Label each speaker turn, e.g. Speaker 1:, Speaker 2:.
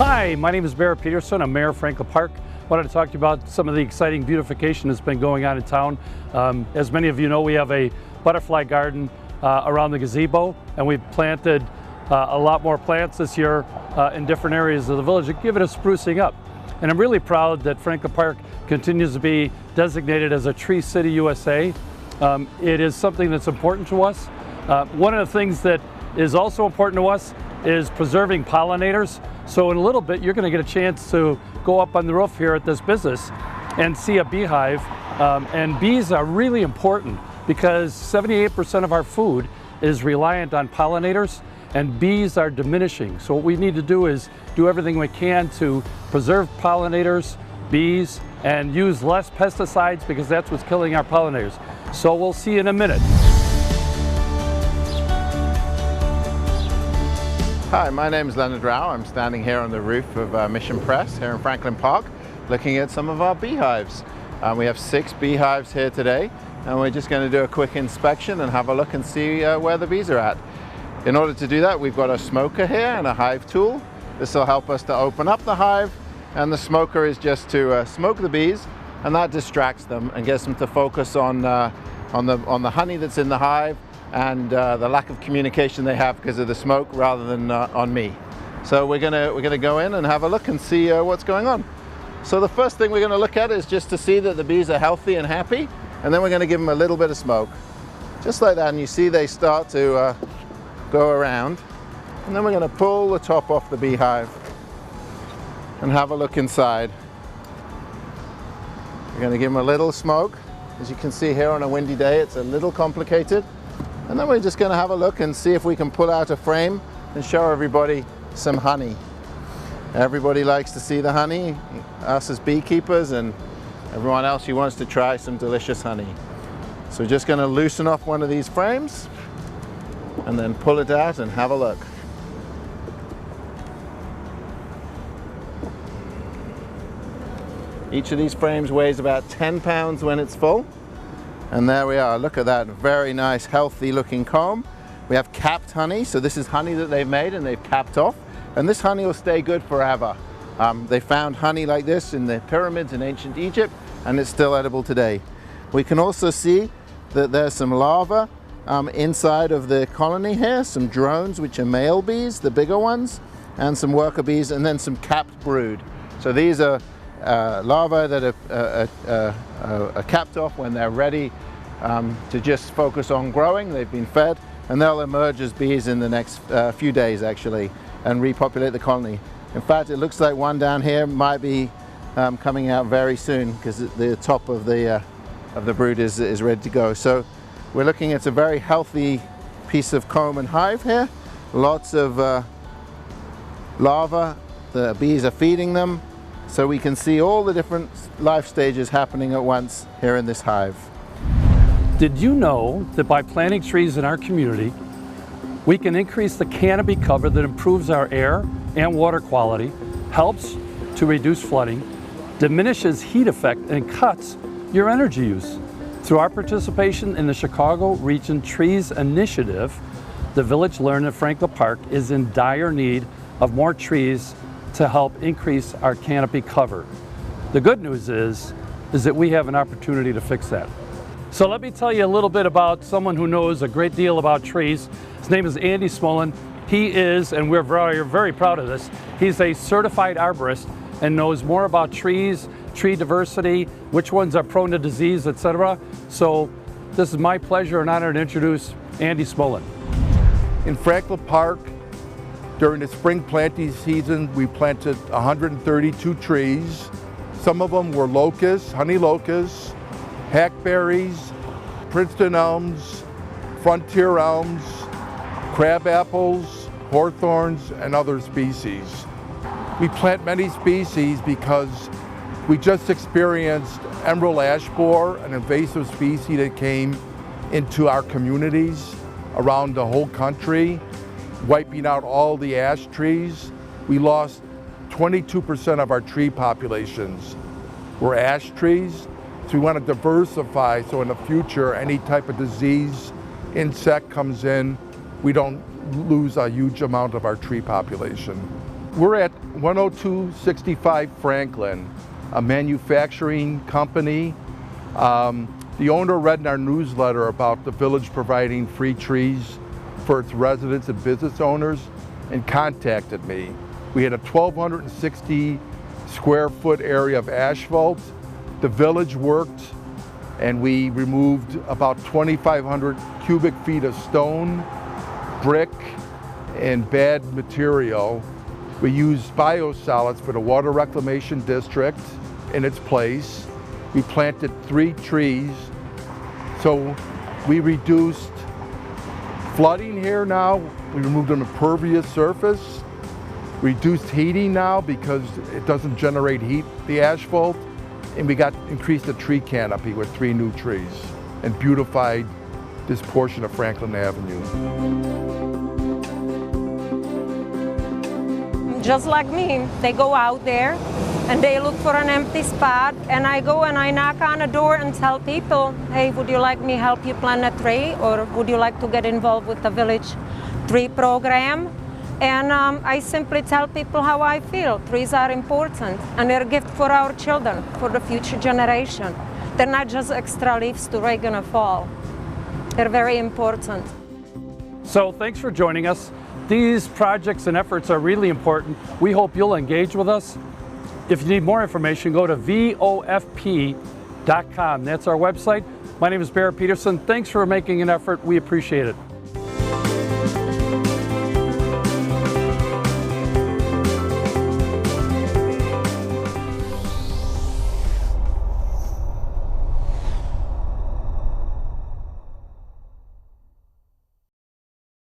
Speaker 1: Hi, my name is Mayor Peterson. I'm Mayor of Franklin Park. I wanted to talk to you about some of the exciting beautification that's been going on in town. As many of you know, we have a butterfly garden around the gazebo, and we've planted a lot more plants this year in different areas of the village to give it a sprucing up. And I'm really proud that Franklin Park continues to be designated as a Tree City USA. It is something that's important to us. One of the things that is also important to us is preserving pollinators. So in a little bit, you're going to get a chance to go up on the roof here at this business and see a beehive. And bees are really important because 78% of our food is reliant on pollinators, and bees are diminishing. So what we need to do is do everything we can to preserve pollinators, bees, and use less pesticides because that's what's killing our pollinators. So we'll see you in a minute.
Speaker 2: Hi, my name is Leonard Rao. I'm standing here on the roof of Mission Press here in Franklin Park looking at some of our beehives. We have 6 beehives here today, and we're just going to do a quick inspection and have a look and see where the bees are at. In order to do that, we've got a smoker here and a hive tool. This will help us to open up the hive, and the smoker is just to smoke the bees, and that distracts them and gets them to focus on the honey that's in the hive and the lack of communication they have because of the smoke rather than on me. So we're gonna go in and have a look and see what's going on. So the first thing we're gonna look at is just to see that the bees are healthy and happy, and then we're gonna give them a little bit of smoke. Just like that, and you see they start to go around. And then we're gonna pull the top off the beehive and have a look inside. We're gonna give them a little smoke. As you can see here on a windy day, it's a little complicated. And then we're just going to have a look and see if we can pull out a frame and show everybody some honey. Everybody likes to see the honey, us as beekeepers and everyone else who wants to try some delicious honey. So we're just going to loosen off one of these frames and then pull it out and have a look. Each of these frames weighs about 10 pounds when it's full. And there we are, look at that, very nice, healthy looking comb. We have capped honey, so this is honey that they've made and they've capped off. And this honey will stay good forever. They found honey like this in the pyramids in ancient Egypt, and it's still edible today. We can also see that there's some larvae inside of the colony here, some drones, which are male bees, the bigger ones, and some worker bees, and then some capped brood. So these are larvae that are capped off when they're ready to just focus on growing. They've been fed, and they'll emerge as bees in the next few days actually and repopulate the colony. In fact, it looks like one down here might be coming out very soon because the top of the brood is ready to go. So we're looking at a very healthy piece of comb and hive here. Lots of larvae. The bees are feeding them. So we can see all the different life stages happening at once here in this hive.
Speaker 1: Did you know that by planting trees in our community, we can increase the canopy cover that improves our air and water quality, helps to reduce flooding, diminishes heat effect, and cuts your energy use? Through our participation in the Chicago Region Trees Initiative, the village learned that Franklin Park is in dire need of more trees to help increase our canopy cover. The good news is that we have an opportunity to fix that. So let me tell you a little bit about someone who knows a great deal about trees. His name is Andy Smolin. He is, and we're very proud of this, he's a certified arborist and knows more about trees, tree diversity, which ones are prone to disease, etc. So this is my pleasure and honor to introduce Andy Smolin.
Speaker 3: In Franklin Park, during the spring planting season, we planted 132 trees. Some of them were locusts, honey locusts, hackberries, Princeton elms, frontier elms, crab apples, hawthorns, and other species. We plant many species because we just experienced emerald ash borer, an invasive species that came into our communities around the whole country, wiping out all the ash trees. We lost 22% of our tree populations were ash trees. So we want to diversify so in the future any type of disease, insect comes in, we don't lose a huge amount of our tree population. We're at 10265 Franklin, a manufacturing company. The owner read in our newsletter about the village providing free trees for its residents and business owners and contacted me. We had a 1,260 square foot area of asphalt. The village worked and we removed about 2,500 cubic feet of stone, brick, and bad material. We used biosolids for the water reclamation district in its place. We planted 3 trees. So we reduced flooding here now. We removed an impervious surface. Reduced heating now because it doesn't generate heat, the asphalt. And we increased the tree canopy with 3 new trees and beautified this portion of Franklin Avenue.
Speaker 4: Just like me, they go out there and they look for an empty spot, and I go and I knock on a door and tell people, hey, would you like me help you plant a tree, or would you like to get involved with the village tree program? And I simply tell people how I feel. Trees are important and they're a gift for our children, for the future generation. They're not just extra leaves to are gonna fall. They're very important.
Speaker 1: So thanks for joining us. These projects and efforts are really important. We hope you'll engage with us. If you need more information, go to VOFP.com. That's our website. My name is Barrett Peterson. Thanks for making an effort. We appreciate it.